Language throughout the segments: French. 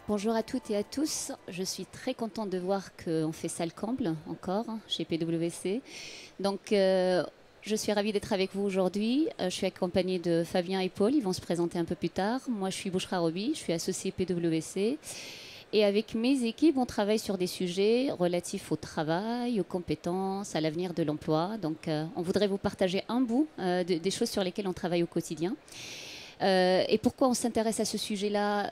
Bonjour à toutes et à tous. Je suis très contente de voir qu'on fait ça le comble encore chez PwC. Donc, je suis ravie d'être avec vous aujourd'hui. Je suis accompagnée de Fabien et Paul. Ils vont se présenter un peu plus tard. Moi, je suis Bouchra Roby. Je suis associée PwC. Et avec mes équipes, on travaille sur des sujets relatifs au travail, aux compétences, à l'avenir de l'emploi. Donc, on voudrait vous partager un bout des choses sur lesquelles on travaille au quotidien. Et pourquoi on s'intéresse à ce sujet-là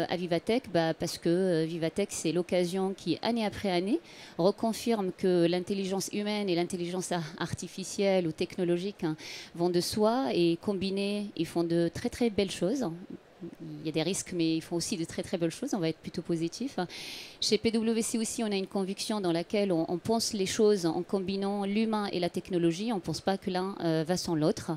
à Vivatech? Parce que Vivatech, c'est l'occasion qui, année après année, reconfirme que l'intelligence humaine et l'intelligence artificielle ou technologique vont de soi et combinés, ils font de très très belles choses. Il y a des risques, mais ils font aussi de très très belles choses. On va être plutôt positif. Chez PwC aussi, on a une conviction dans laquelle on pense les choses en combinant l'humain et la technologie. On ne pense pas que l'un va sans l'autre.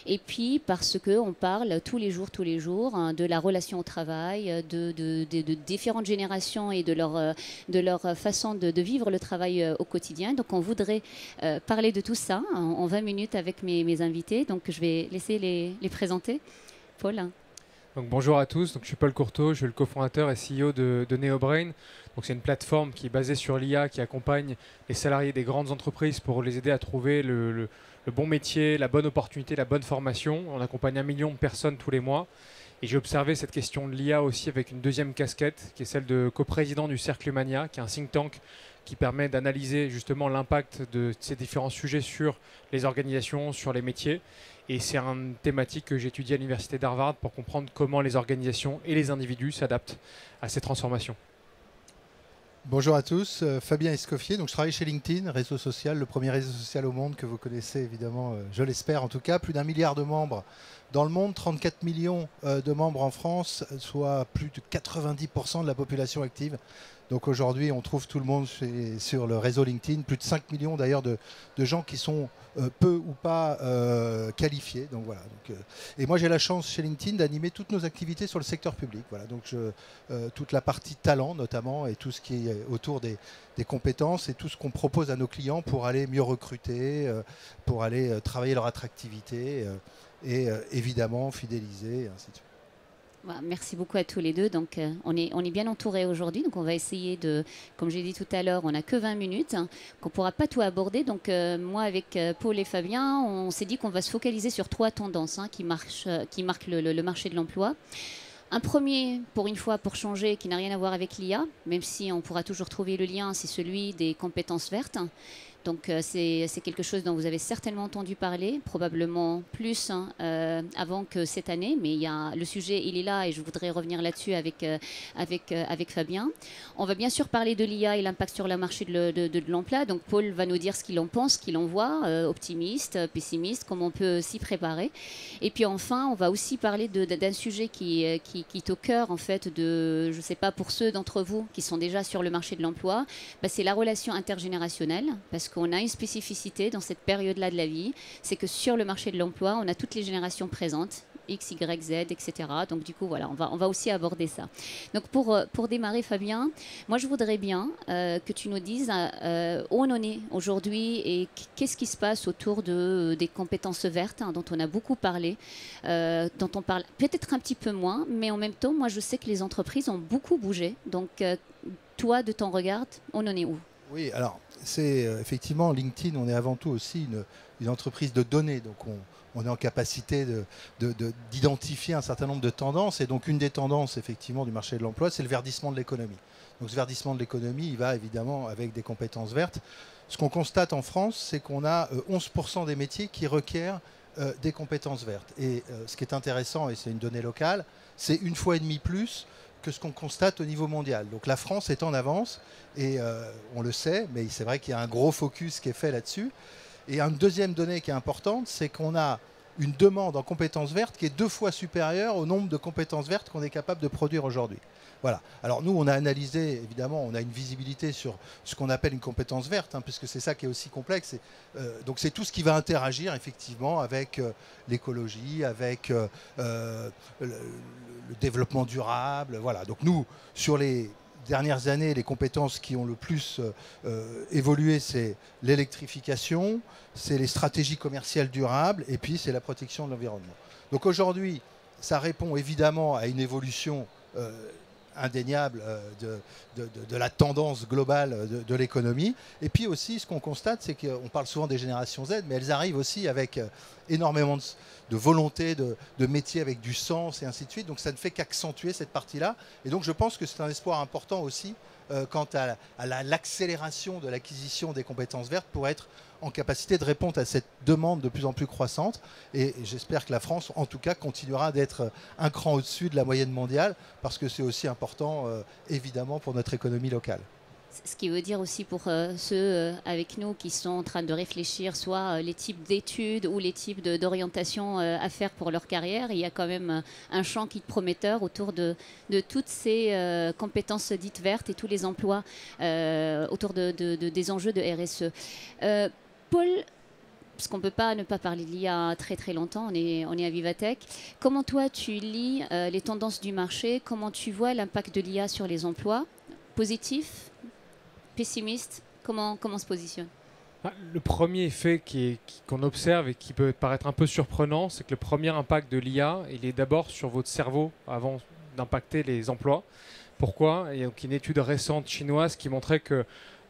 Et puis parce qu'on parle tous les jours, de la relation au travail, de différentes générations et de leur façon de vivre le travail au quotidien. Donc on voudrait parler de tout ça en 20 minutes avec mes invités. Donc je vais laisser les présenter. Paul. Donc, bonjour à tous, donc, je suis Paul Courteau, je suis le cofondateur et CEO de NeoBrain. C'est une plateforme qui est basée sur l'IA qui accompagne les salariés des grandes entreprises pour les aider à trouver le bon métier, la bonne opportunité, la bonne formation. On accompagne 1 million de personnes tous les mois. Et j'ai observé cette question de l'IA aussi avec une deuxième casquette qui est celle de coprésident du Cercle Humania, qui est un think tank qui permet d'analyser justement l'impact de ces différents sujets sur les organisations, sur les métiers. Et c'est une thématique que j'étudie à l'université d'Harvard pour comprendre comment les organisations et les individus s'adaptent à ces transformations. Bonjour à tous, Fabien Escoffier. Donc, je travaille chez LinkedIn, réseau social, le premier réseau social au monde que vous connaissez évidemment, je l'espère en tout cas. Plus d'1 milliard de membres dans le monde, 34 millions de membres en France, soit plus de 90% de la population active. Donc aujourd'hui, on trouve tout le monde sur le réseau LinkedIn, plus de 5 millions d'ailleurs de gens qui sont peu ou pas qualifiés. Donc voilà. Et moi, j'ai la chance chez LinkedIn d'animer toutes nos activités sur le secteur public. Voilà. Donc toute la partie talent notamment et tout ce qui est autour des compétences et tout ce qu'on propose à nos clients pour aller mieux recruter, pour aller travailler leur attractivité et évidemment fidéliser, et ainsi de suite. Merci beaucoup à tous les deux. Donc, on est bien entourés aujourd'hui. Donc, on va essayer de, comme j'ai dit tout à l'heure, on n'a que 20 minutes, qu'on ne pourra pas tout aborder. Donc, moi, avec Paul et Fabien, on s'est dit qu'on va se focaliser sur 3 tendances qui marquent le marché de l'emploi. Un premier, pour une fois, pour changer, qui n'a rien à voir avec l'IA, même si on pourra toujours trouver le lien, c'est celui des compétences vertes. Donc c'est quelque chose dont vous avez certainement entendu parler, probablement plus avant que cette année, mais le sujet il est là et je voudrais revenir là-dessus avec Fabien. On va bien sûr parler de l'IA et l'impact sur le marché de l'emploi. Donc Paul va nous dire ce qu'il en pense, ce qu'il en voit, optimiste, pessimiste, comment on peut s'y préparer. Et puis enfin, on va aussi parler d'un sujet qui est au cœur en fait de, je ne sais pas, pour ceux d'entre vous qui sont déjà sur le marché de l'emploi, c'est la relation intergénérationnelle, parce qu'on a une spécificité dans cette période-là de la vie, c'est que sur le marché de l'emploi, on a toutes les générations présentes, X, Y, Z, etc. Donc du coup, voilà, on va aussi aborder ça. Donc pour démarrer, Fabien, moi je voudrais bien que tu nous dises où on en est aujourd'hui et qu'est-ce qui se passe autour des compétences vertes dont on a beaucoup parlé, dont on parle peut-être un petit peu moins, mais en même temps, moi je sais que les entreprises ont beaucoup bougé. Donc toi, de ton regard, on en est où? Oui, alors c'est effectivement LinkedIn, on est avant tout aussi une entreprise de données, donc on est en capacité d'identifier un certain nombre de tendances, et donc une des tendances effectivement du marché de l'emploi, c'est le verdissement de l'économie. Donc ce verdissement de l'économie, il va évidemment avec des compétences vertes. Ce qu'on constate en France, c'est qu'on a 11% des métiers qui requièrent des compétences vertes. Et ce qui est intéressant, et c'est une donnée locale, c'est 1,5 fois plus que ce qu'on constate au niveau mondial. Donc la France est en avance, et on le sait, mais c'est vrai qu'il y a un gros focus qui est fait là-dessus. Et une deuxième donnée qui est importante, c'est qu'on a une demande en compétences vertes qui est 2 fois supérieure au nombre de compétences vertes qu'on est capable de produire aujourd'hui. Voilà. Alors nous, on a analysé, évidemment, on a une visibilité sur ce qu'on appelle une compétence verte, puisque c'est ça qui est aussi complexe. Donc c'est tout ce qui va interagir effectivement avec l'écologie, avec le développement durable. Voilà. Donc nous, sur les dernières années, les compétences qui ont le plus évolué, c'est l'électrification, c'est les stratégies commerciales durables, et puis c'est la protection de l'environnement. Donc aujourd'hui, ça répond évidemment à une évolution indéniable de la tendance globale de l'économie. Et puis aussi, ce qu'on constate, c'est qu'on parle souvent des générations Z, mais elles arrivent aussi avec énormément de volonté, de métier avec du sens et ainsi de suite. Donc ça ne fait qu'accentuer cette partie-là. Et donc je pense que c'est un espoir important aussi quant à l'accélération de l'acquisition des compétences vertes pour être en capacité de répondre à cette demande de plus en plus croissante. Et j'espère que la France, en tout cas, continuera d'être un cran au-dessus de la moyenne mondiale, parce que c'est aussi important, évidemment, pour notre économie locale. Ce qui veut dire aussi pour ceux avec nous qui sont en train de réfléchir, soit les types d'études ou les types d'orientation à faire pour leur carrière, il y a quand même un champ qui est prometteur autour de toutes ces compétences dites vertes et tous les emplois autour des enjeux de RSE. Paul, parce qu'on ne peut pas ne pas parler de l'IA très très longtemps, on est à Vivatech. Comment toi tu lis les tendances du marché? Comment tu vois l'impact de l'IA sur les emplois? Positif? Pessimiste? Comment se positionne? Le premier effet qu'on observe et qui peut paraître un peu surprenant, c'est que le premier impact de l'IA, il est d'abord sur votre cerveau avant d'impacter les emplois. Pourquoi? Il y a donc une étude récente chinoise qui montrait que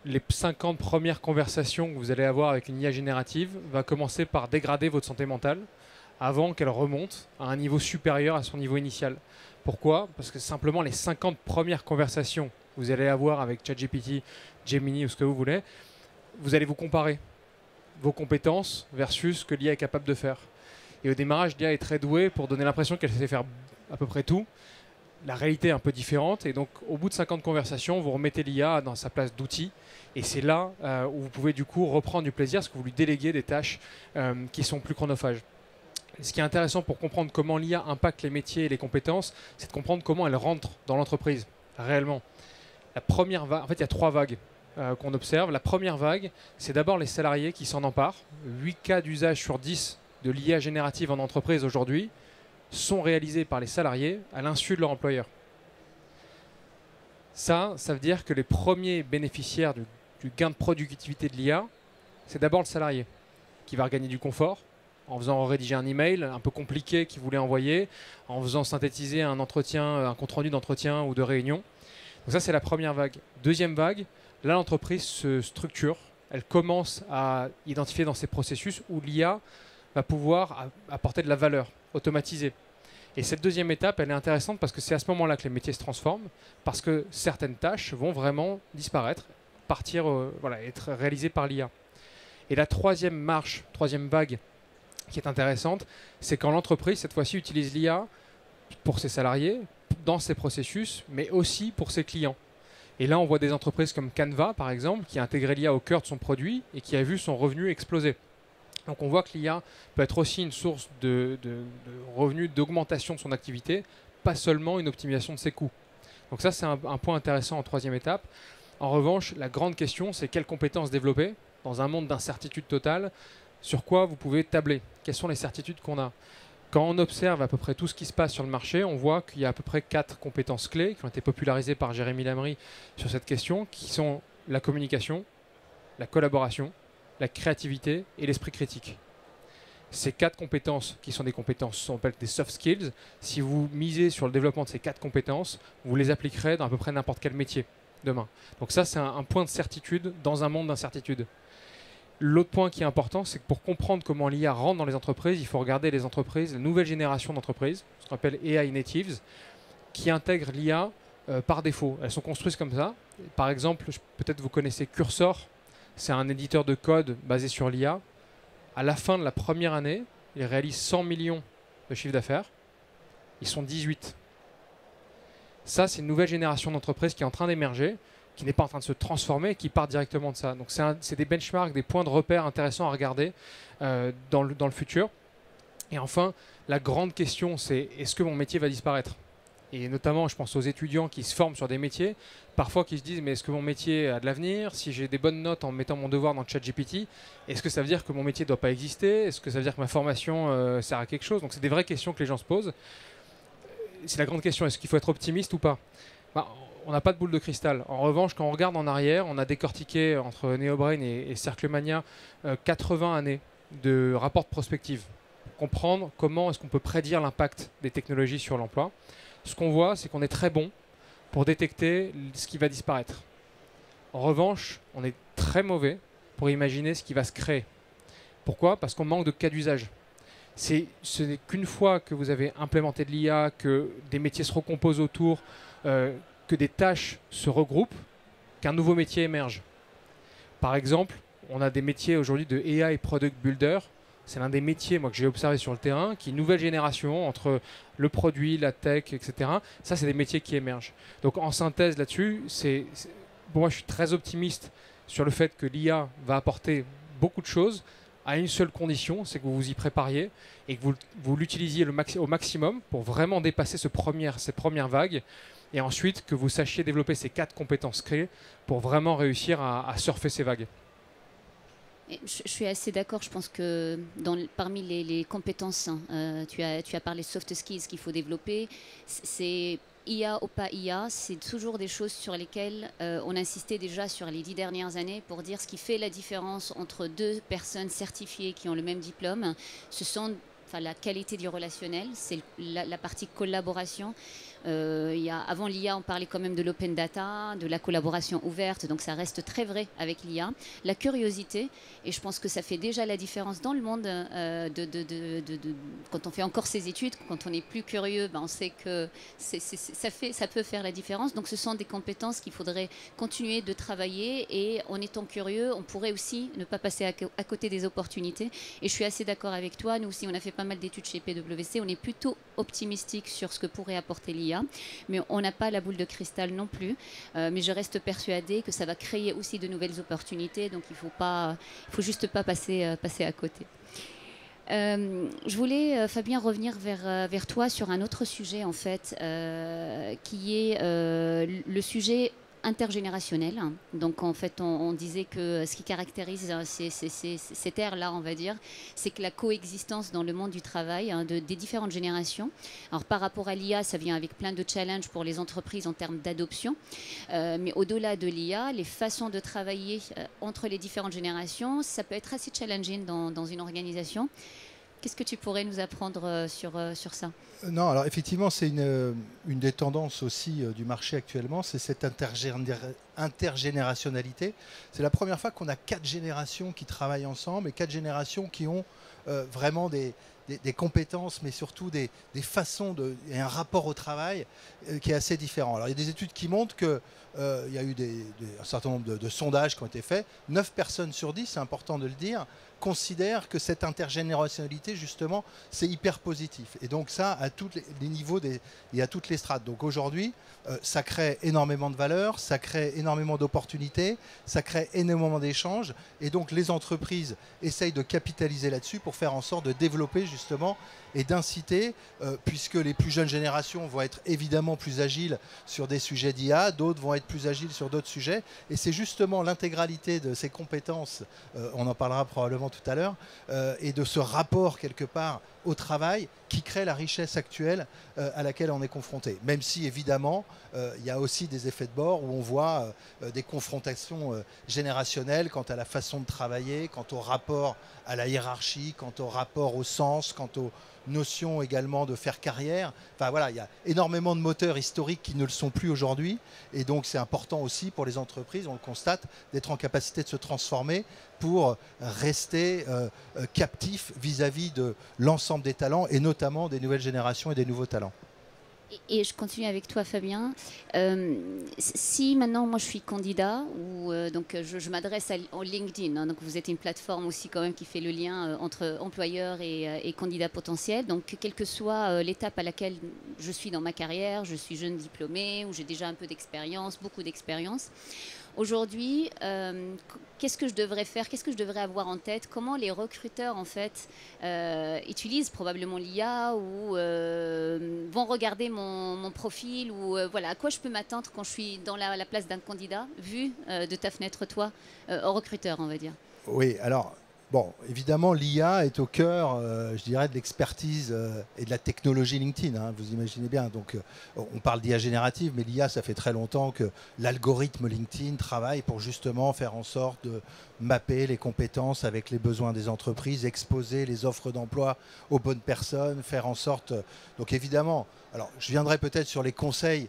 les 50 premières conversations que vous allez avoir avec une IA générative va commencer par dégrader votre santé mentale avant qu'elle remonte à un niveau supérieur à son niveau initial. Pourquoi? Parce que simplement les 50 premières conversations que vous allez avoir avec ChatGPT, Gemini ou ce que vous voulez, vous allez vous comparer vos compétences versus ce que l'IA est capable de faire. Et au démarrage, l'IA est très douée pour donner l'impression qu'elle sait faire à peu près tout. La réalité est un peu différente, et donc au bout de 50 conversations, vous remettez l'IA dans sa place d'outil, et c'est là où vous pouvez du coup reprendre du plaisir, parce que vous lui déléguez des tâches qui sont plus chronophages. Ce qui est intéressant pour comprendre comment l'IA impacte les métiers et les compétences, c'est de comprendre comment elle rentre dans l'entreprise, réellement. La première vague, en fait il y a 3 vagues qu'on observe. La première vague, c'est d'abord les salariés qui s'en emparent. 8 cas d'usage sur 10 de l'IA générative en entreprise aujourd'hui sont réalisés par les salariés à l'insu de leur employeur. Ça veut dire que les premiers bénéficiaires du gain de productivité de l'IA, c'est d'abord le salarié qui va regagner du confort en faisant rédiger un email un peu compliqué qu'il voulait envoyer, en faisant synthétiser un entretien, un compte-rendu d'entretien ou de réunion. Donc ça, c'est la première vague. Deuxième vague, là, l'entreprise se structure. Elle commence à identifier dans ses processus où l'IA va pouvoir apporter de la valeur, automatisée. Et cette deuxième étape, elle est intéressante parce que c'est à ce moment-là que les métiers se transforment, parce que certaines tâches vont vraiment disparaître, partir, être réalisées par l'IA. Et la troisième marche, troisième vague qui est intéressante, c'est quand l'entreprise, cette fois-ci, utilise l'IA pour ses salariés, dans ses processus, mais aussi pour ses clients. Et là, on voit des entreprises comme Canva, par exemple, qui a intégré l'IA au cœur de son produit et qui a vu son revenu exploser. Donc on voit que l'IA peut être aussi une source de revenus, d'augmentation de son activité, pas seulement une optimisation de ses coûts. Donc ça, c'est un point intéressant en troisième étape. En revanche, la grande question, c'est quelles compétences développer dans un monde d'incertitude totale, sur quoi vous pouvez tabler, quelles sont les certitudes qu'on a. Quand on observe à peu près tout ce qui se passe sur le marché, on voit qu'il y a à peu près 4 compétences clés qui ont été popularisées par Jérémy Lamry sur cette question, qui sont la communication, la collaboration, la créativité et l'esprit critique. Ces 4 compétences, qui sont des compétences, on appelle des soft skills, si vous misez sur le développement de ces 4 compétences, vous les appliquerez dans à peu près n'importe quel métier demain. Donc ça, c'est un point de certitude dans un monde d'incertitude. L'autre point qui est important, c'est que pour comprendre comment l'IA rentre dans les entreprises, il faut regarder les entreprises, la nouvelle génération d'entreprises, ce qu'on appelle AI natives, qui intègrent l'IA par défaut. Elles sont construites comme ça. Par exemple, peut-être vous connaissez Cursor, c'est un éditeur de code basé sur l'IA. À la fin de la première année, ils réalisent 100 millions de chiffre d'affaires. Ils sont 18. Ça, c'est une nouvelle génération d'entreprises qui est en train d'émerger, qui n'est pas en train de se transformer, qui part directement de ça. Donc c'est des benchmarks, des points de repère intéressants à regarder dans le futur. Et enfin, la grande question, c'est est-ce que mon métier va disparaître? Et notamment, je pense aux étudiants qui se forment sur des métiers, parfois qui se disent mais est-ce que mon métier a de l'avenir? Si j'ai des bonnes notes en mettant mon devoir dans le ChatGPT, est-ce que ça veut dire que mon métier ne doit pas exister? Est-ce que ça veut dire que ma formation sert à quelque chose? Donc c'est des vraies questions que les gens se posent. C'est la grande question, est-ce qu'il faut être optimiste ou pas? On n'a pas de boule de cristal. En revanche, quand on regarde en arrière, on a décortiqué entre NeoBrain et Cerclemania 80 années de rapports de prospective pour comprendre comment est-ce qu'on peut prédire l'impact des technologies sur l'emploi. Ce qu'on voit, c'est qu'on est très bon pour détecter ce qui va disparaître. En revanche, on est très mauvais pour imaginer ce qui va se créer. Pourquoi? Parce qu'on manque de cas d'usage. Ce n'est qu'une fois que vous avez implémenté de l'IA, que des métiers se recomposent autour, que des tâches se regroupent, qu'un nouveau métier émerge. Par exemple, on a des métiers aujourd'hui de AI Product Builder. C'est l'un des métiers moi, que j'ai observé sur le terrain, qui est une nouvelle génération entre le produit, la tech, etc. Ça, c'est des métiers qui émergent. Donc en synthèse là-dessus, moi je suis très optimiste sur le fait que l'IA va apporter beaucoup de choses à une seule condition, c'est que vous vous y prépariez et que vous l'utilisiez au maximum pour vraiment dépasser ces premières vagues et ensuite que vous sachiez développer ces 4 compétences clés pour vraiment réussir à surfer ces vagues. Je suis assez d'accord. Je pense que parmi les compétences, tu as parlé soft skills qu'il faut développer. C'est IA ou pas IA, c'est toujours des choses sur lesquelles on insistait déjà sur les 10 dernières années pour dire ce qui fait la différence entre 2 personnes certifiées qui ont le même diplôme. Ce sont la qualité du relationnel, c'est la partie collaboration. Avant l'IA, on parlait quand même de l'open data, de la collaboration ouverte, donc ça reste très vrai avec l'IA. La curiosité, et je pense que ça fait déjà la différence dans le monde quand on fait encore ses études, quand on est plus curieux, on sait que ça peut faire la différence. Donc ce sont des compétences qu'il faudrait continuer de travailler et en étant curieux, on pourrait aussi ne pas passer à côté des opportunités. Et je suis assez d'accord avec toi, nous aussi on a fait pas mal d'études chez PwC, on est plutôt optimistique sur ce que pourrait apporter l'IA. Mais on n'a pas la boule de cristal non plus. Mais je reste persuadée que ça va créer aussi de nouvelles opportunités. Donc il faut juste pas passer à côté. Je voulais, Fabien, revenir vers toi sur un autre sujet, en fait, qui est le sujet intergénérationnel. Donc en fait on disait que ce qui caractérise cette ère-là, on va dire, c'est que la coexistence dans le monde du travail des différentes générations. Alors par rapport à l'IA, ça vient avec plein de challenges pour les entreprises en termes d'adoption, mais au-delà de l'IA, les façons de travailler entre les différentes générations, ça peut être assez challenging dans une organisation. Qu'est-ce que tu pourrais nous apprendre sur ça? Non, alors effectivement, c'est une des tendances aussi du marché actuellement, c'est cette intergénérationnalité. C'est la première fois qu'on a 4 générations qui travaillent ensemble et 4 générations qui ont vraiment des compétences, mais surtout des façons et un rapport au travail qui est assez différent. Alors il y a des études qui montrent qu'il y a eu un certain nombre de sondages qui ont été faits. 9 personnes sur 10, c'est important de le dire, considèrent que cette intergénérationnalité, justement, c'est hyper positif. Et donc ça, à tous les niveaux et à toutes les strates. Donc aujourd'hui, ça crée énormément de valeur, ça crée énormément d'opportunités, ça crée énormément d'échanges. Et donc les entreprises essayent de capitaliser là-dessus pour faire en sorte de développer justement et d'inciter, puisque les plus jeunes générations vont être évidemment plus agiles sur des sujets d'IA, d'autres vont être plus agiles sur d'autres sujets. Et c'est justement l'intégralité de ces compétences, on en parlera probablement tout à l'heure, et de ce rapport quelque part au travail qui crée la richesse actuelle à laquelle on est confronté. Même si évidemment il y a aussi des effets de bord où on voit des confrontations générationnelles quant à la façon de travailler, quant au rapport à la hiérarchie, quant au rapport au sens, quant aux notions également de faire carrière. Enfin voilà, il y a énormément de moteurs historiques qui ne le sont plus aujourd'hui et donc c'est important aussi pour les entreprises, on le constate, d'être en capacité de se transformer pour rester captif vis-à-vis de l'ensemble des talents et notamment des nouvelles générations et des nouveaux talents. Et je continue avec toi, Fabien. Si maintenant, moi, je suis candidat, donc je m'adresse au LinkedIn, hein, donc vous êtes une plateforme aussi quand même qui fait le lien entre employeurs et candidats potentiels. Donc, quelle que soit l'étape à laquelle je suis dans ma carrière, je suis jeune diplômée ou j'ai déjà un peu d'expérience, beaucoup d'expérience. Aujourd'hui, qu'est-ce que je devrais faire? Qu'est-ce que je devrais avoir en tête? Comment les recruteurs, en fait, utilisent probablement l'IA ou vont regarder mon profil ou voilà, à quoi je peux m'attendre quand je suis dans la place d'un candidat, vu de ta fenêtre, toi, recruteur, on va dire? Oui, alors... Bon, évidemment, l'IA est au cœur, je dirais, de l'expertise et de la technologie LinkedIn, hein, vous imaginez bien. Donc, on parle d'IA générative, mais l'IA, ça fait très longtemps que l'algorithme LinkedIn travaille pour justement faire en sorte de mapper les compétences avec les besoins des entreprises, exposer les offres d'emploi aux bonnes personnes, faire en sorte... Donc, évidemment, alors, je viendrai peut-être sur les conseils,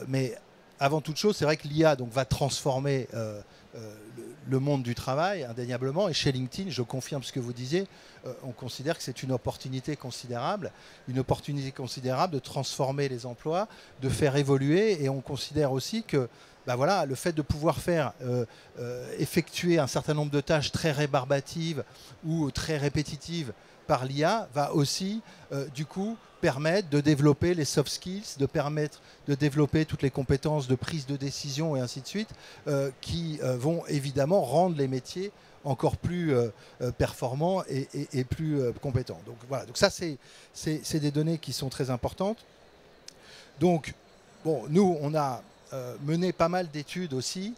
mais avant toute chose, c'est vrai que l'IA va transformer le monde du travail, indéniablement. Et chez LinkedIn, je confirme ce que vous disiez, on considère que c'est une opportunité considérable de transformer les emplois, de faire évoluer. Et on considère aussi que voilà, le fait de pouvoir effectuer un certain nombre de tâches très rébarbatives ou très répétitives par l'IA va aussi, du coup, permettre de développer les soft skills, de permettre de développer toutes les compétences de prise de décision et ainsi de suite, qui vont évidemment rendre les métiers encore plus performants et plus compétents. Donc voilà, donc ça c'est des données qui sont très importantes. Donc bon, nous on a mené pas mal d'études aussi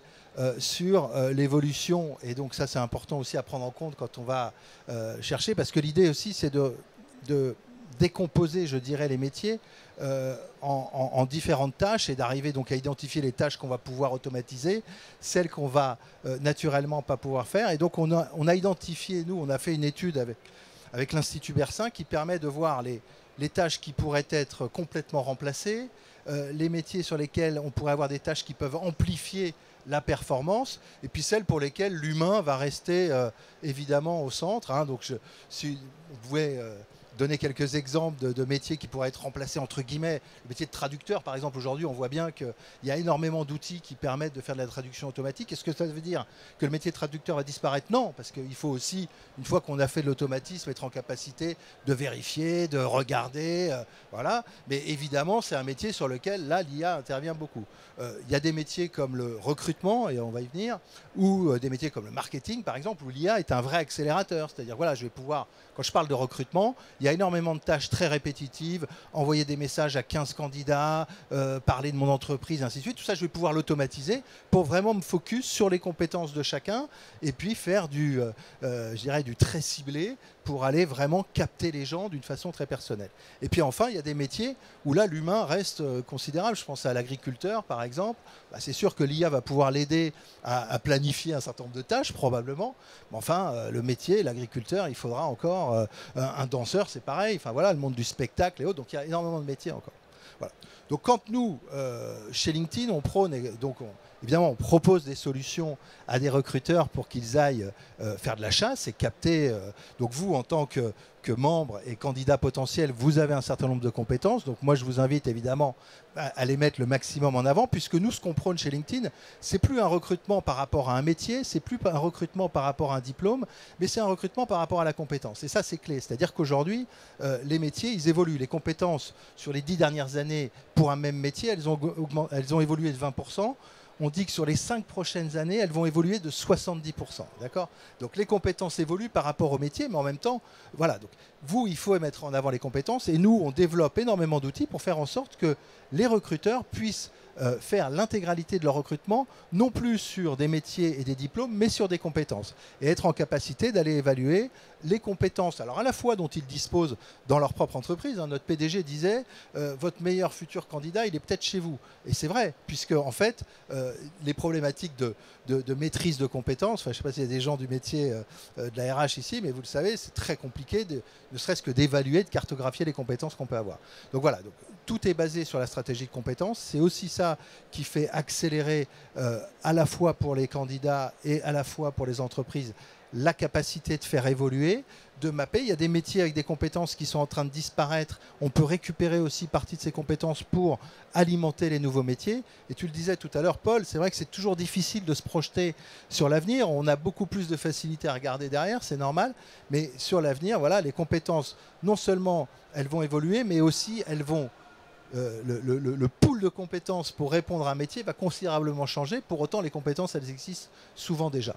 sur l'évolution, et donc ça c'est important aussi à prendre en compte quand on va chercher, parce que l'idée aussi c'est de décomposer, je dirais, les métiers en différentes tâches, et d'arriver donc à identifier les tâches qu'on va pouvoir automatiser, celles qu'on va naturellement pas pouvoir faire. Et donc on a identifié, nous on a fait une étude avec l'Institut Bersin qui permet de voir les tâches qui pourraient être complètement remplacées, les métiers sur lesquels on pourrait avoir des tâches qui peuvent amplifier la performance, et puis celles pour lesquelles l'humain va rester évidemment au centre. Hein. Donc si vous pouvez donner quelques exemples de métiers qui pourraient être remplacés entre guillemets. Le métier de traducteur, par exemple, aujourd'hui, on voit bien qu'il y a énormément d'outils qui permettent de faire de la traduction automatique. Est-ce que ça veut dire que le métier de traducteur va disparaître? Non, parce qu'il faut aussi, une fois qu'on a fait de l'automatisme, être en capacité de vérifier, de regarder, voilà. Mais évidemment, c'est un métier sur lequel, là, l'IA intervient beaucoup. Il y a des métiers comme le recrutement, et on va y venir, ou des métiers comme le marketing, par exemple, où l'IA est un vrai accélérateur. C'est-à-dire, voilà, je vais pouvoir, quand je parle de recrutement, il y a énormément de tâches très répétitives, envoyer des messages à 15 candidats, parler de mon entreprise, ainsi de suite. Tout ça, je vais pouvoir l'automatiser pour vraiment me focus sur les compétences de chacun, et puis faire je dirais, du très ciblé pour aller vraiment capter les gens d'une façon très personnelle. Et puis enfin, il y a des métiers où là, l'humain reste considérable. Je pense à l'agriculteur, par exemple. C'est sûr que l'IA va pouvoir l'aider à planifier un certain nombre de tâches, probablement. Mais enfin, le métier, l'agriculteur, il faudra encore un danseur, c'est pareil. Enfin voilà, le monde du spectacle et autres. Donc il y a énormément de métiers encore. Voilà. Donc quand nous, chez LinkedIn, on prône, évidemment, on propose des solutions à des recruteurs pour qu'ils aillent faire de la chasse et capter. Donc vous, en tant que membre et candidat potentiel, vous avez un certain nombre de compétences. Donc moi, je vous invite évidemment à les mettre le maximum en avant, puisque nous, ce qu'on prône chez LinkedIn, c'est plus un recrutement par rapport à un métier, c'est plus un recrutement par rapport à un diplôme, mais c'est un recrutement par rapport à la compétence. Et ça, c'est clé. C'est-à-dire qu'aujourd'hui, les métiers, ils évoluent. Les compétences, sur les 10 dernières années, pour un même métier, elles ont évolué de 20%. On dit que sur les 5 prochaines années, elles vont évoluer de 70%. D'accord ? Donc les compétences évoluent par rapport au métier, mais en même temps, voilà. Donc vous, il faut mettre en avant les compétences, et nous, on développe énormément d'outils pour faire en sorte que les recruteurs puissent faire l'intégralité de leur recrutement, non plus sur des métiers et des diplômes, mais sur des compétences, et être en capacité d'aller évaluer les compétences, alors à la fois dont ils disposent dans leur propre entreprise. Hein. Notre PDG disait votre meilleur futur candidat, il est peut-être chez vous. Et c'est vrai, puisque en fait, les problématiques de maîtrise de compétences, je ne sais pas s'il y a des gens du métier de la RH ici, mais vous le savez, c'est très compliqué, ne serait-ce que d'évaluer, de cartographier les compétences qu'on peut avoir. Donc voilà, donc, tout est basé sur la stratégie de compétences. C'est aussi ça qui fait accélérer à la fois pour les candidats et à la fois pour les entreprises la capacité de faire évoluer, de mapper. Il y a des métiers avec des compétences qui sont en train de disparaître. On peut récupérer aussi partie de ces compétences pour alimenter les nouveaux métiers. Et tu le disais tout à l'heure, Paul, c'est vrai que c'est toujours difficile de se projeter sur l'avenir. On a beaucoup plus de facilité à regarder derrière, c'est normal. Mais sur l'avenir, voilà, les compétences, non seulement elles vont évoluer, mais aussi elles vont... le pool de compétences pour répondre à un métier va considérablement changer. Pour autant, les compétences, elles existent souvent déjà.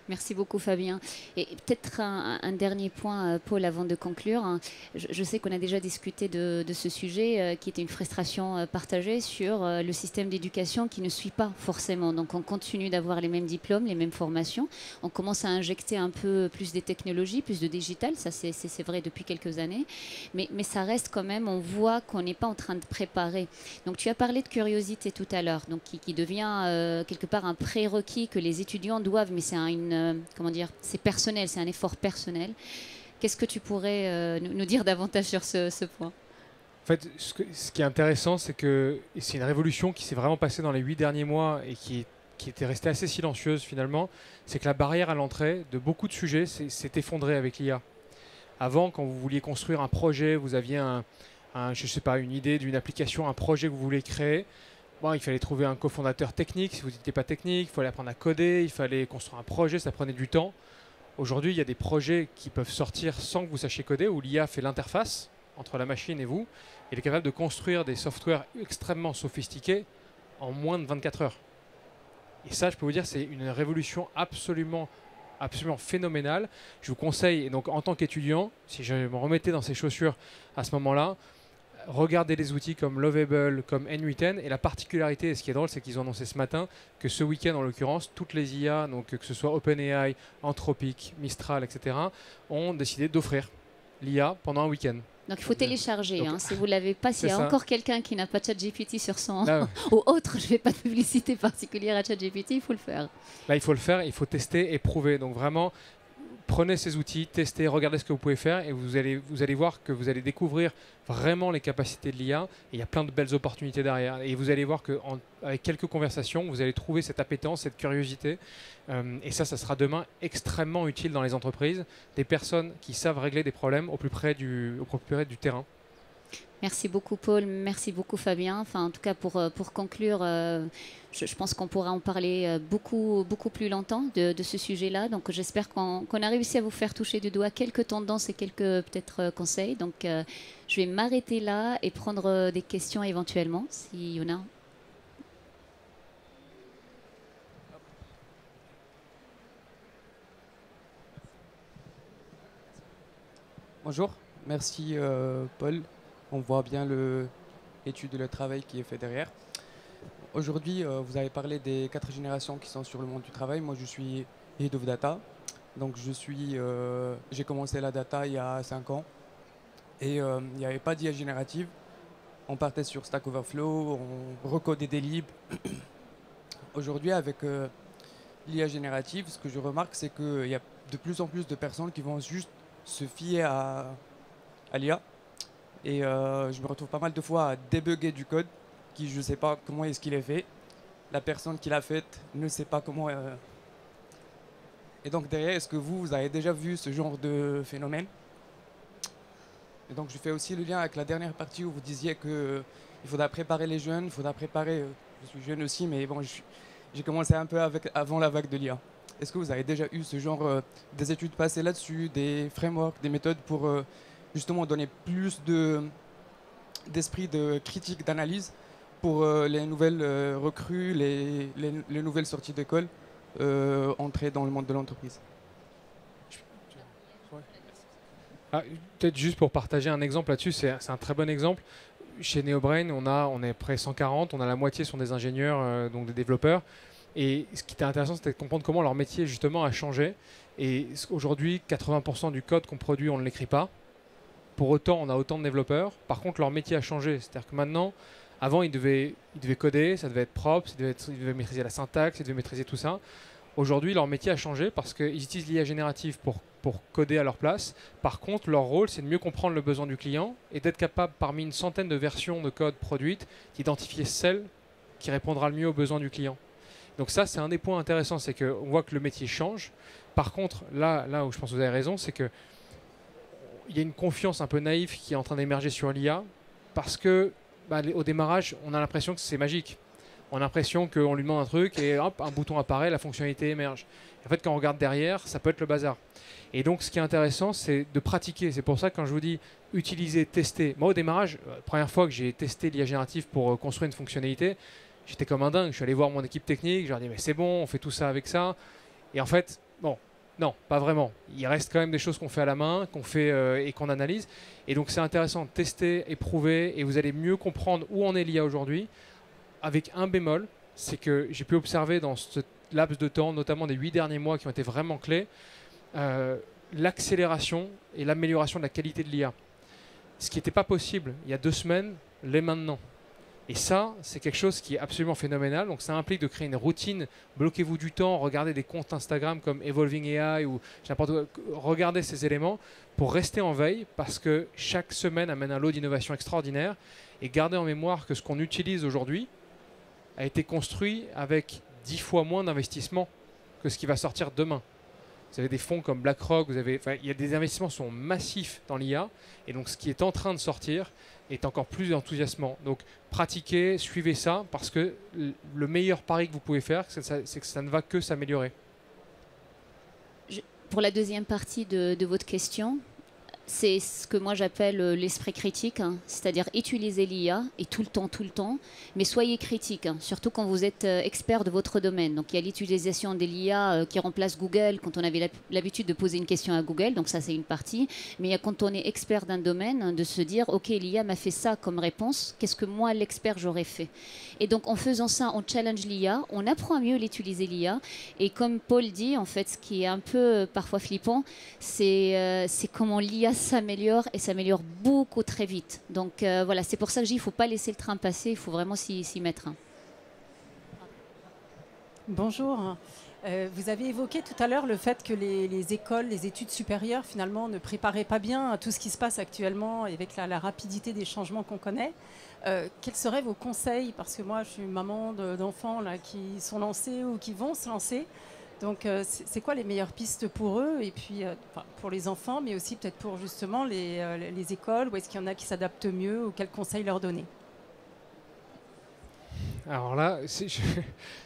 Merci beaucoup Fabien. Et peut-être un dernier point, Paul, avant de conclure. Je sais qu'on a déjà discuté de ce sujet qui était une frustration partagée sur le système d'éducation qui ne suit pas forcément. Donc on continue d'avoir les mêmes diplômes, les mêmes formations. On commence à injecter un peu plus des technologies, plus de digital. Ça c'est vrai depuis quelques années. Mais ça reste quand même, on voit qu'on n'est pas en train de préparer. Donc tu as parlé de curiosité tout à l'heure, donc qui devient quelque part un prérequis que les étudiants doivent, mais c'est comment dire, c'est personnel, c'est un effort personnel. Qu'est-ce que tu pourrais nous dire davantage sur ce point ? En fait, ce qui est intéressant, c'est que c'est une révolution qui s'est vraiment passée dans les 8 derniers mois et qui était restée assez silencieuse finalement. C'est que la barrière à l'entrée de beaucoup de sujets s'est effondrée avec l'IA. Avant, quand vous vouliez construire un projet, vous aviez je sais pas, une idée d'une application, un projet que vous voulez créer. Bon, il fallait trouver un cofondateur technique. Si vous n'étiez pas technique, il fallait apprendre à coder, il fallait construire un projet, ça prenait du temps. Aujourd'hui, il y a des projets qui peuvent sortir sans que vous sachiez coder, où l'IA fait l'interface entre la machine et vous. Elle est capable de construire des softwares extrêmement sophistiqués en moins de 24 heures. Et ça, je peux vous dire, c'est une révolution absolument phénoménale. Je vous conseille, et donc en tant qu'étudiant, si je me remettais dans ces chaussures à ce moment-là, regardez les outils comme Lovable, comme N8N. Et la particularité, et ce qui est drôle, c'est qu'ils ont annoncé ce matin que ce week-end, en l'occurrence, toutes les IA, donc que ce soit OpenAI, Anthropic, Mistral, etc., ont décidé d'offrir l'IA pendant un week-end. Donc il faut télécharger. Donc, si vous ne l'avez pas, s'il y a ça. encore quelqu'un qui n'a pas ChatGPT sur son Là, ou autre, je ne fais pas de publicité particulière à ChatGPT, il faut le faire. Là, il faut le faire, il faut tester et prouver. Donc vraiment, prenez ces outils, testez, regardez ce que vous pouvez faire et vous allez voir que vous allez découvrir vraiment les capacités de l'IA. Et il y a plein de belles opportunités derrière. Et vous allez voir qu'avec quelques conversations, vous allez trouver cette appétence, cette curiosité. Et ça sera demain extrêmement utile dans les entreprises. Des personnes qui savent régler des problèmes au plus près du terrain. Merci beaucoup Paul, merci beaucoup Fabien. Enfin, en tout cas, pour conclure, je pense qu'on pourra en parler beaucoup plus longtemps de ce sujet-là. Donc j'espère qu'on a réussi à vous faire toucher du doigt quelques tendances et quelques peut-être conseils. Donc je vais m'arrêter là et prendre des questions éventuellement, s'il y en a. Bonjour, merci Paul. On voit bien l'étude, le travail qui est fait derrière. Aujourd'hui, vous avez parlé des 4 générations qui sont sur le monde du travail. Moi, je suis Head of Data. Donc, j'ai commencé la data il y a 5 ans. Et il n'y avait pas d'IA générative. On partait sur Stack Overflow, on recodait des libs. Aujourd'hui, avec l'IA générative, ce que je remarque, c'est qu'il y a de plus en plus de personnes qui vont juste se fier à l'IA. Et je me retrouve pas mal de fois à débugger du code qui je ne sais pas comment est-ce qu'il est fait. La personne qui l'a fait ne sait pas comment. Et donc derrière, est-ce que vous avez déjà vu ce genre de phénomène? Et donc je fais aussi le lien avec la dernière partie où vous disiez qu'il faudra préparer les jeunes, il faudra préparer. Je suis jeune aussi, mais bon, j'ai commencé un peu avant la vague de l'IA. Est-ce que vous avez déjà eu ce genre des études passées là-dessus, des frameworks, des méthodes pour justement donner plus d'esprit de critique, d'analyse pour les nouvelles recrues, les nouvelles sorties d'école, entrer dans le monde de l'entreprise? Peut-être juste pour partager un exemple là-dessus, c'est un très bon exemple. Chez NeoBrain, on est près de 140, on a la moitié sont des ingénieurs, donc des développeurs. Et ce qui était intéressant, c'était de comprendre comment leur métier justement a changé. Et aujourd'hui, 80% du code qu'on produit, on ne l'écrit pas. Pour autant, on a autant de développeurs. Par contre, leur métier a changé. C'est-à-dire que maintenant, avant, ils devaient coder, ça devait être propre, ils devaient maîtriser la syntaxe, ils devaient maîtriser tout ça. Aujourd'hui, leur métier a changé parce qu'ils utilisent l'IA générative pour coder à leur place. Par contre, leur rôle, c'est de mieux comprendre le besoin du client et d'être capable, parmi une centaine de versions de code produites, d'identifier celle qui répondra le mieux aux besoins du client. Donc ça, c'est un des points intéressants, c'est qu'on voit que le métier change. Par contre, là où je pense que vous avez raison, c'est qu'il y a une confiance un peu naïve qui est en train d'émerger sur l'IA parce que au démarrage, on a l'impression que c'est magique. On a l'impression qu'on lui demande un truc et hop, un bouton apparaît, la fonctionnalité émerge. Et en fait, quand on regarde derrière, ça peut être le bazar. Et donc, ce qui est intéressant, c'est de pratiquer. C'est pour ça que quand je vous dis utiliser, tester. Moi, au démarrage, la première fois que j'ai testé l'IA générative pour construire une fonctionnalité, j'étais comme un dingue. Je suis allé voir mon équipe technique, je leur ai dit mais c'est bon, on fait tout ça avec ça. Et en fait, bon, non, pas vraiment. Il reste quand même des choses qu'on fait à la main, qu'on fait et qu'on analyse. Et donc c'est intéressant de tester, éprouver, et vous allez mieux comprendre où en est l'IA aujourd'hui. Avec un bémol, c'est que j'ai pu observer dans ce laps de temps, notamment des 8 derniers mois qui ont été vraiment clés, l'accélération et l'amélioration de la qualité de l'IA. Ce qui n'était pas possible il y a 2 semaines, l'est maintenant. Et ça, c'est quelque chose qui est absolument phénoménal. Donc ça implique de créer une routine, bloquez-vous du temps, regardez des comptes Instagram comme Evolving AI ou n'importe quoi, regardez ces éléments pour rester en veille parce que chaque semaine amène un lot d'innovation extraordinaire et gardez en mémoire que ce qu'on utilise aujourd'hui a été construit avec 10 fois moins d'investissement que ce qui va sortir demain. Vous avez des fonds comme BlackRock, il y a des investissements qui sont massifs dans l'IA et donc ce qui est en train de sortir est encore plus enthousiasmant. Donc pratiquez, suivez ça parce que le meilleur pari que vous pouvez faire, c'est que ça ne va que s'améliorer. Pour la deuxième partie de votre question, c'est ce que moi j'appelle l'esprit critique, hein, c'est-à-dire utiliser l'IA et tout le temps, mais soyez critique, hein, surtout quand vous êtes expert de votre domaine. Donc il y a l'utilisation de l'IA qui remplace Google quand on avait l'habitude de poser une question à Google, donc ça c'est une partie, mais il y a quand on est expert d'un domaine, hein, de se dire ok, l'IA m'a fait ça comme réponse, qu'est-ce que moi l'expert j'aurais fait? Et donc en faisant ça, on challenge l'IA, on apprend à mieux l'utiliser l'IA, et comme Paul dit, en fait, ce qui est un peu parfois flippant, c'est comment l'IA s'améliore et s'améliore beaucoup très vite. Donc voilà, c'est pour ça que je dis, il ne faut pas laisser le train passer, il faut vraiment s'y mettre. Bonjour. Vous avez évoqué tout à l'heure le fait que les écoles, les études supérieures, finalement, ne préparaient pas bien à tout ce qui se passe actuellement avec la rapidité des changements qu'on connaît. Quels seraient vos conseils? Parce que moi, je suis maman d'enfants là, qui sont lancés ou qui vont se lancer. Donc, c'est quoi les meilleures pistes pour eux et puis pour les enfants, mais aussi peut-être pour justement les écoles? Ou est-ce qu'il y en a qui s'adaptent mieux ou quels conseils leur donner? Alors là,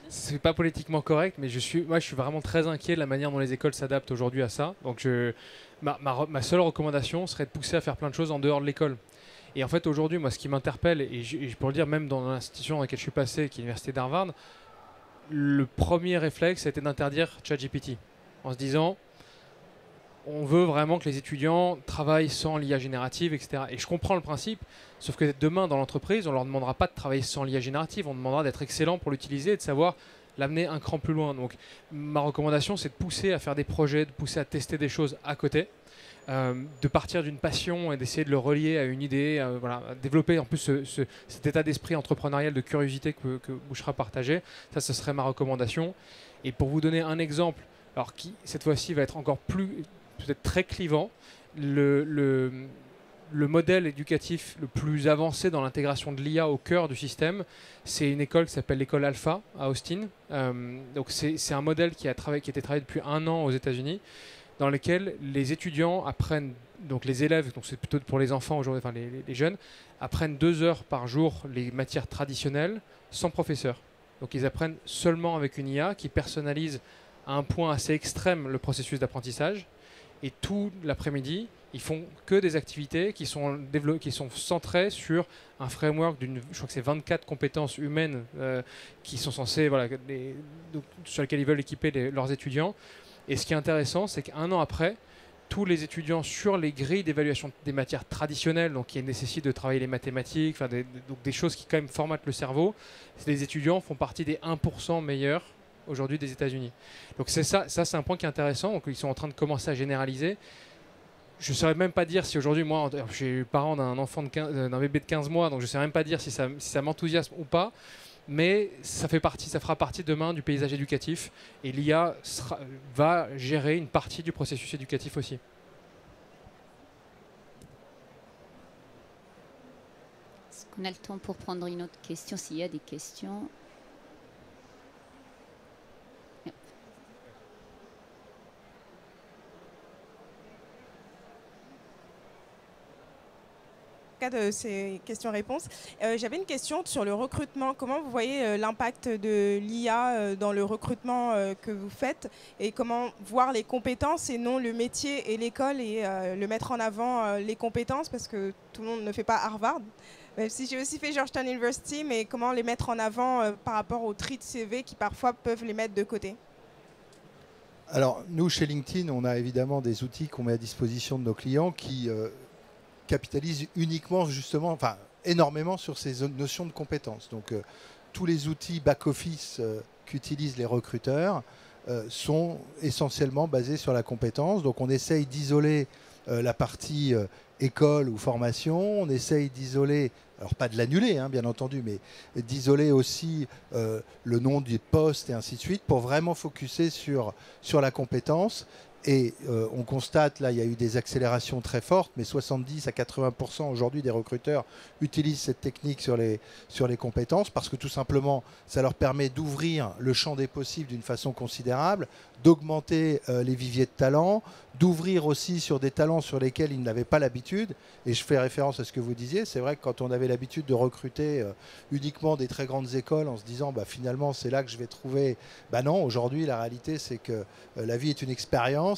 c'est pas politiquement correct, mais moi, je suis vraiment très inquiet de la manière dont les écoles s'adaptent aujourd'hui à ça. Donc, ma seule recommandation serait de pousser à faire plein de choses en dehors de l'école. Et en fait, aujourd'hui, moi, ce qui m'interpelle, et je peux le dire même dans l'institution dans laquelle je suis passé, qui est l'université d'Harvard, le premier réflexe, c'était d'interdire ChatGPT, en se disant, on veut vraiment que les étudiants travaillent sans l'IA générative, etc. Et je comprends le principe, sauf que demain, dans l'entreprise, on ne leur demandera pas de travailler sans l'IA générative, on demandera d'être excellent pour l'utiliser et de savoir l'amener un cran plus loin. Donc, ma recommandation, c'est de pousser à faire des projets, de pousser à tester des choses à côté, de partir d'une passion et d'essayer de le relier à une idée, voilà, développer en plus cet état d'esprit entrepreneurial de curiosité que Bouchra partageait. Ça, ce serait ma recommandation. Et pour vous donner un exemple, alors qui cette fois-ci va être encore plus, peut-être très clivant, le modèle éducatif le plus avancé dans l'intégration de l'IA au cœur du système, c'est une école qui s'appelle l'école Alpha à Austin. Donc c'est un modèle qui a été travaillé depuis 1 an aux États-Unis, dans lequel les étudiants apprennent, donc les élèves, donc c'est plutôt pour les enfants aujourd'hui, enfin les jeunes, apprennent 2 heures par jour les matières traditionnelles sans professeur. Donc ils apprennent seulement avec une IA qui personnalise à un point assez extrême le processus d'apprentissage. Et tout l'après-midi, ils font que des activités qui sont centrées sur un framework je crois que c'est 24 compétences humaines qui sont censées, voilà, sur lesquelles ils veulent équiper leurs étudiants. Et ce qui est intéressant, c'est qu'1 an après, tous les étudiants sur les grilles d'évaluation des matières traditionnelles, donc qui nécessitent de travailler les mathématiques, donc des choses qui quand même formatent le cerveau, les étudiants font partie des 1% meilleurs aujourd'hui des États-Unis. Donc c'est ça c'est un point qui est intéressant. Donc ils sont en train de commencer à généraliser. Je ne saurais même pas dire si aujourd'hui, moi, je suis parent d'un enfant d'un bébé de 15 mois, donc je ne sais même pas dire si ça m'enthousiasme ou pas. Mais ça fera partie demain du paysage éducatif et l'IA va gérer une partie du processus éducatif aussi. Est-ce qu'on a le temps pour prendre une autre question, s'il y a des questions? De ces questions-réponses. J'avais une question sur le recrutement. Comment vous voyez l'impact de l'IA dans le recrutement que vous faites et comment voir les compétences et non le métier et l'école et le mettre en avant les compétences parce que tout le monde ne fait pas Harvard. Même si j'ai aussi fait Georgetown University, mais comment les mettre en avant par rapport au tri de CV qui parfois peuvent les mettre de côté? Alors, nous, chez LinkedIn, on a évidemment des outils qu'on met à disposition de nos clients qui capitalise uniquement, justement, enfin, énormément sur ces notions de compétences. Donc, tous les outils back-office qu'utilisent les recruteurs sont essentiellement basés sur la compétence. Donc, on essaye d'isoler la partie école ou formation. On essaye d'isoler, alors pas de l'annuler bien entendu, mais d'isoler aussi le nom du poste et ainsi de suite pour vraiment focuser sur la compétence. Et on constate, là, il y a eu des accélérations très fortes, mais 70 à 80% aujourd'hui des recruteurs utilisent cette technique sur les compétences parce que tout simplement, ça leur permet d'ouvrir le champ des possibles d'une façon considérable, d'augmenter les viviers de talents, d'ouvrir aussi sur des talents sur lesquels ils n'avaient pas l'habitude. Et je fais référence à ce que vous disiez, c'est vrai que quand on avait l'habitude de recruter uniquement des très grandes écoles en se disant finalement c'est là que je vais trouver, non, aujourd'hui la réalité c'est que la vie est une expérience.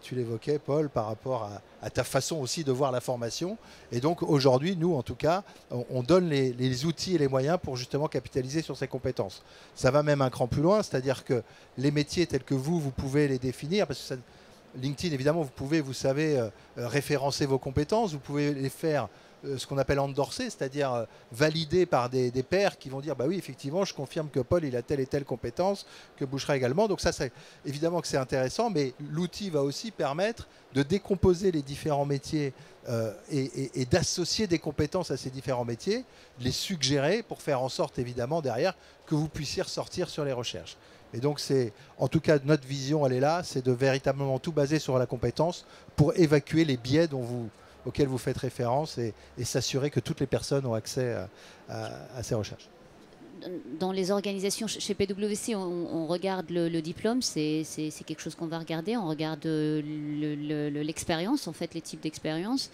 Tu l'évoquais, Paul, par rapport à ta façon aussi de voir la formation. Et donc aujourd'hui, nous, en tout cas, on donne les outils et les moyens pour justement capitaliser sur ces compétences. Ça va même un cran plus loin, c'est-à-dire que les métiers tels que vous pouvez les définir, parce que LinkedIn, évidemment, vous pouvez, vous savez, référencer vos compétences, vous pouvez les faire ce qu'on appelle endorser, c'est-à-dire validé par des pairs qui vont dire oui, effectivement, je confirme que Paul il a telle et telle compétence, que Bouchra également. Donc ça, évidemment que c'est intéressant, mais l'outil va aussi permettre de décomposer les différents métiers et d'associer des compétences à ces différents métiers, de les suggérer pour faire en sorte, évidemment, derrière, que vous puissiez ressortir sur les recherches. Et donc, en tout cas, notre vision, elle est là, c'est de véritablement tout baser sur la compétence pour évacuer les biais auxquels vous faites référence et s'assurer que toutes les personnes ont accès à ces recherches. Dans les organisations, chez PwC, on regarde le diplôme, c'est quelque chose qu'on va regarder, on regarde l'expérience, en fait, les types d'expérience.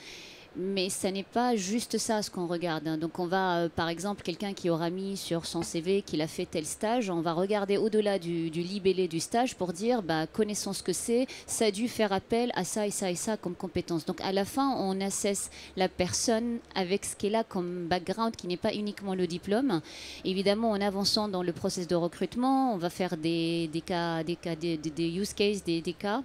Mais ça n'est pas juste ça ce qu'on regarde. Donc on va, par exemple, quelqu'un qui aura mis sur son CV qu'il a fait tel stage, on va regarder au-delà du libellé du stage pour dire, connaissant ce que c'est, ça a dû faire appel à ça et ça et ça comme compétence. Donc à la fin, on assesse la personne avec ce qu'elle a comme background qui n'est pas uniquement le diplôme. Évidemment, en avançant dans le process de recrutement, on va faire des use cases, des cas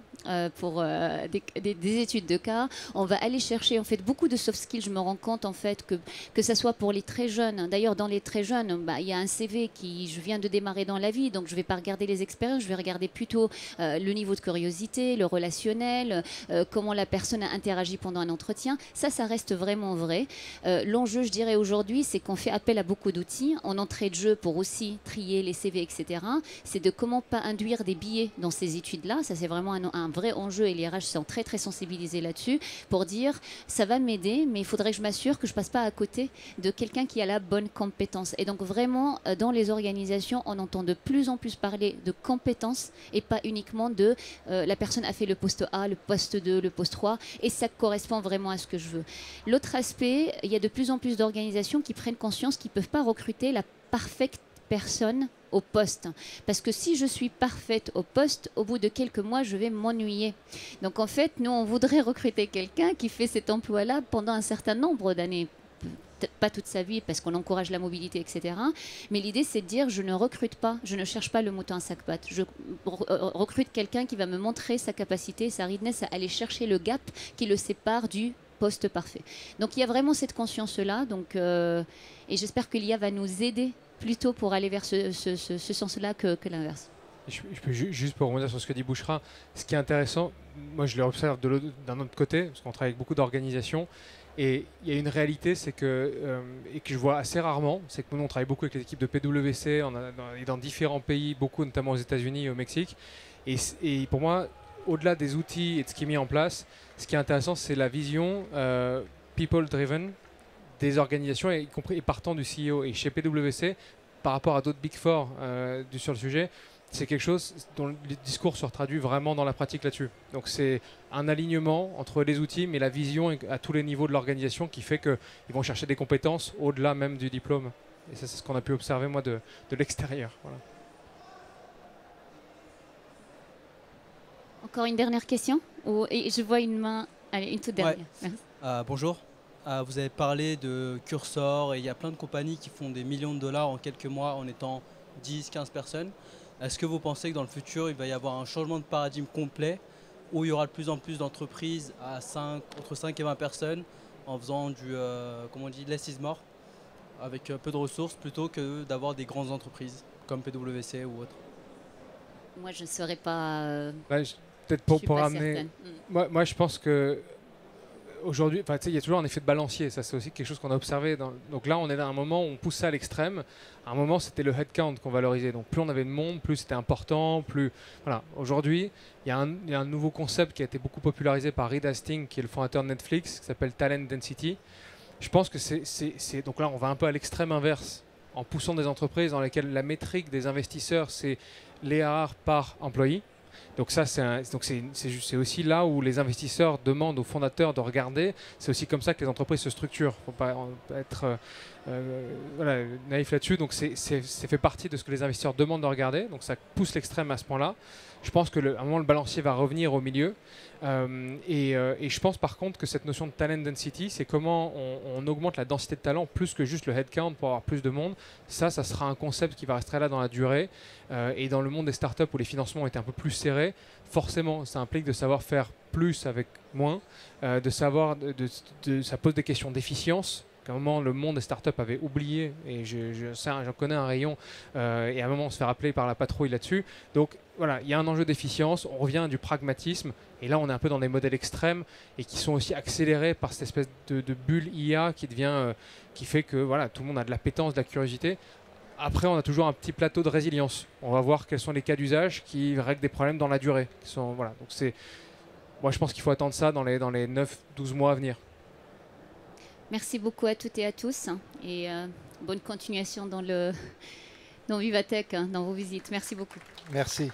pour des études de cas. On va aller chercher en fait beaucoup de soft skills. Je me rends compte en fait que ça soit pour les très jeunes. D'ailleurs, dans les très jeunes, il y a un CV je viens de démarrer dans la vie, donc je ne vais pas regarder les expériences, je vais regarder plutôt le niveau de curiosité, le relationnel, comment la personne a interagi pendant un entretien. Ça reste vraiment vrai. L'enjeu, je dirais aujourd'hui, c'est qu'on fait appel à beaucoup d'outils en entrée de jeu pour aussi trier les CV, etc. C'est de comment pas induire des biais dans ces études-là. Ça, c'est vraiment un vrai enjeu et les RH sont très très sensibilisés là-dessus pour dire ça va m'aider, mais il faudrait que je m'assure que je passe pas à côté de quelqu'un qui a la bonne compétence. Et donc vraiment, dans les organisations, on entend de plus en plus parler de compétences et pas uniquement de la personne a fait le poste A, le poste 2, le poste 3, et ça correspond vraiment à ce que je veux. L'autre aspect, il y a de plus en plus d'organisations qui prennent conscience qu'ils ne peuvent pas recruter la parfaite personne au poste. Parce que si je suis parfaite au poste, au bout de quelques mois, je vais m'ennuyer. Donc en fait, nous, on voudrait recruter quelqu'un qui fait cet emploi-là pendant un certain nombre d'années. Pas toute sa vie parce qu'on encourage la mobilité, etc. Mais l'idée, c'est de dire, je ne recrute pas, je ne cherche pas le mouton à cinq pattes. Je recrute quelqu'un qui va me montrer sa capacité, sa readiness à aller chercher le gap qui le sépare du poste parfait. Donc il y a vraiment cette conscience-là. Et j'espère que l'IA va nous aider plutôt pour aller vers ce sens-là que l'inverse. Je peux juste pour rebondir sur ce que dit Bouchra, ce qui est intéressant, moi je l'observe d'un autre côté, parce qu'on travaille avec beaucoup d'organisations, et il y a une réalité, c'est que, et que je vois assez rarement, c'est que nous on travaille beaucoup avec les équipes de PwC dans différents pays, beaucoup notamment aux États-Unis et au Mexique, et pour moi, au-delà des outils et de ce qui est mis en place, ce qui est intéressant, c'est la vision people-driven des organisations, y compris et partant du CEO. Et chez PwC, par rapport à d'autres Big Four sur le sujet, c'est quelque chose dont le discours se traduit vraiment dans la pratique là-dessus. Donc c'est un alignement entre les outils, mais la vision à tous les niveaux de l'organisation qui fait qu'ils vont chercher des compétences au-delà même du diplôme. Et ça, c'est ce qu'on a pu observer, moi, de l'extérieur. Voilà. Encore une dernière question? Et je vois une main. Allez, une toute dernière. Ouais. Bonjour. Vous avez parlé de Cursor et il y a plein de compagnies qui font des millions de dollars en quelques mois en étant 10-15 personnes. Est-ce que vous pensez que dans le futur, il va y avoir un changement de paradigme complet où il y aura de plus en plus d'entreprises à entre 5 et 20 personnes en faisant du less is more avec peu de ressources plutôt que d'avoir des grandes entreprises comme PwC ou autres? Moi, je ne saurais pas... peut-être Je suis pour pas ramener. certaine. Moi, je pense que aujourd'hui, il y a toujours un effet de balancier. Ça, c'est aussi quelque chose qu'on a observé. Donc là, on est à un moment où on pousse ça à l'extrême. À un moment, c'était le headcount qu'on valorisait. Donc plus on avait de monde, plus c'était important. Plus voilà. Aujourd'hui, il y a un nouveau concept qui a été beaucoup popularisé par Reed Hastings, qui est le fondateur de Netflix, qui s'appelle Talent Density. Je pense que c'est donc là, on va un peu à l'extrême inverse, en poussant des entreprises dans lesquelles la métrique des investisseurs, c'est l'ARR par employé. Donc ça, c'est aussi là où les investisseurs demandent aux fondateurs de regarder. C'est aussi comme ça que les entreprises se structurent. Il ne faut pas être naïf là-dessus. Donc c'est fait partie de ce que les investisseurs demandent de regarder. Donc ça pousse l'extrême à ce point-là. Je pense qu'à un moment, le balancier va revenir au milieu. Et je pense par contre que cette notion de talent density, c'est comment on augmente la densité de talent plus que juste le headcount pour avoir plus de monde. Ça sera un concept qui va rester là dans la durée. Et dans le monde des startups où les financements étaient un peu plus serrés, forcément, ça implique de savoir faire plus avec moins, ça pose des questions d'efficience. À un moment, le monde des startups avait oublié, et j'en connais un rayon, et à un moment, on se fait rappeler par la patrouille là-dessus. Donc voilà, il y a un enjeu d'efficience, on revient à du pragmatisme, et là, on est un peu dans des modèles extrêmes, et qui sont aussi accélérés par cette espèce de bulle IA qui fait que voilà, tout le monde a de l'appétence, de la curiosité. Après, on a toujours un petit plateau de résilience. On va voir quels sont les cas d'usage qui règlent des problèmes dans la durée. Voilà. Donc moi, je pense qu'il faut attendre ça dans les 9-12 mois à venir. Merci beaucoup à toutes et à tous. Et bonne continuation dans Vivatech, dans vos visites. Merci beaucoup. Merci.